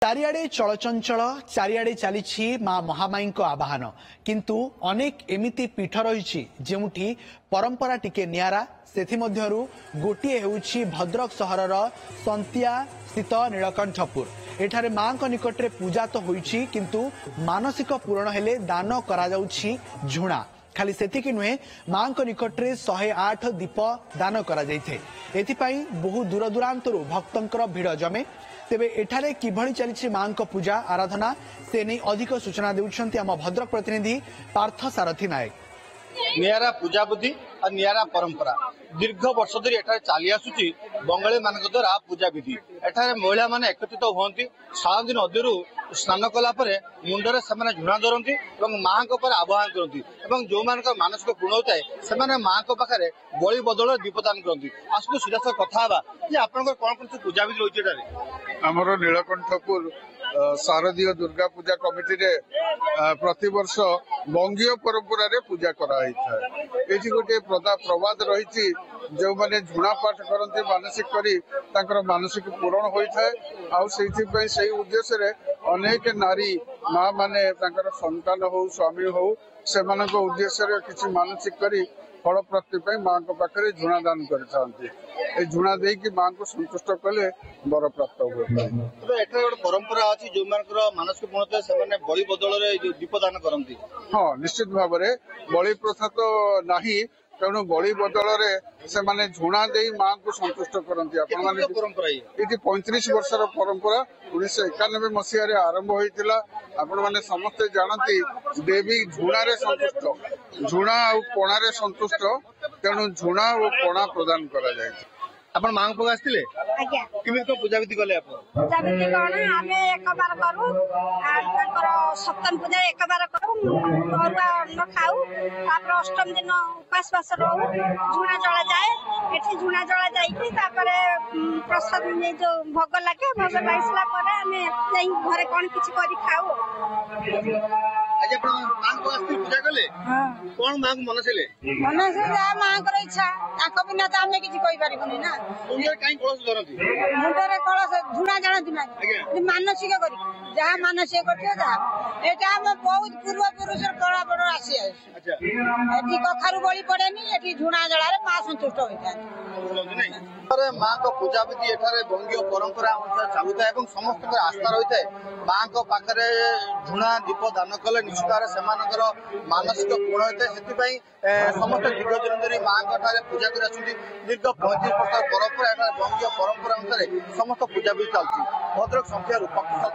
चारिआडे चलचंचल चारिआडे चली माँ महामाई आवाहन किंतु अनेक एमिति पीठ रही जोठी परंपरा टिके नियारा से गोटे होउछि भद्रक सहरर संतिया स्थित नीलकंठपुर एठारे माँ निकटरे पूजा तो होइछि किंतु मानसिक पूरण हेले दान करा जाउछि झुणा खाली सेतिकी नुहे माँ निकटरे 108 दीप दान करा जाइथे एथिपाई बहु दूर दूरांतरु भक्तंकर भिड़ जमे तेबे एठारे किभଳି चली माँ पूजा आराधना से नहीं अधिक सूचना देउछन्ति आम भद्रक प्रतिनिधि पार्थ सारथी नायक। नियारा पूजा बुद्धि और नियारा परंपरा दीर्घ वर्ष धरी एठारे चली आसुची बंगाली मान द्वारा पूजा विधि एठारे महिला माने एकत्रित होती सात दिन अदरू स्नान कला मुंडरे से झुणा धरती माँ आह्वान करती जो मानसिक गुण होता है से माँ पाखे बलि बदल दीपदान करती आसतु सीधा सब कथा आप कौन पूजा विधि रही आमर नीलकंठपुर शारदीय दुर्गा पूजा कमिटी रे प्रति वर्ष बंगीय परंपरा रे पूजा कराई था गोटे प्रवाद रही जो माने झुणा पाठ करते मानसिक करी मानसिक पूरण होता है से उद्देश्य रे अनेक नारी माँ माने संतान हो स्वामी हो से उद्देश्य रे किसी मानसिक करी फल प्राप्ति माँ पाखे झुणा दान कर झुणा दे कि माँ को संतुष्ट कले बर प्राप्त हुए। गोटे परंपरा अच्छी जो मानसिक गुण था से बलि बदल दीपदान करती। हाँ निश्चित भाव में बलि प्रथा तो नहीं तेणु बलि बदल से माने झुणा दे माँ को संतुष्ट करती। ये 35 वर्षर परंपरा 1991 मसीह आरंभ होता आपण मैंने समस्ते जानती देवी झुणा संतुष्ट झुणा और पणा संतुष्ट तेणु झुणा और पणा प्रदान करा जाए। आपण मां को आस्तिले आज्ञा किमित को पूजा विधि कले आपण पूजा विधि कोन हमें एक बार करू आर सप्तम पूजा एक बार करू अरुआ अन्न खाऊ तापर अष्टम दिन उपास वास रहू झुणा जला जाए एठी झुणा जला जाई कि तापर प्रसाद में जो भोग लागे भोग लाइसला पर हमें जाई घरे कोन किछि करी खाऊ। आज आपण मां को आस्ति पूजा कले हां कोन मां को मनसेले जा मां कर इच्छा ताको बिना त हमें किछि कहि परिबनी ना मुंडे काई कलश धरती मुंडरे कलश झुणा जानती ना मानसिक करी जहाँ मानसिक करथियो जा एटा हम बहुत पूर्व पुरुष बड़ा बड़ा राशि है। अच्छा एठी कखारु बळी पड़ेनी एठी झुणा जळा रे मां संतुष्ट होइता अरे माँ को पूजा विधि एठारे बंगीय परंपरा अनुसार चलुता है समस्त आस्था रही है माँ को पाखे झुणा दीप दान कले निश्चित भाव से मानसिक पूर्ण होता है समस्त दीर्घ दिन धरी माँ पूजा कर दीर्घ 35 वर्ष परंपरा बंगीय परंपरा अनुसार समस्त पूजा विधि चलती भद्रक संख्या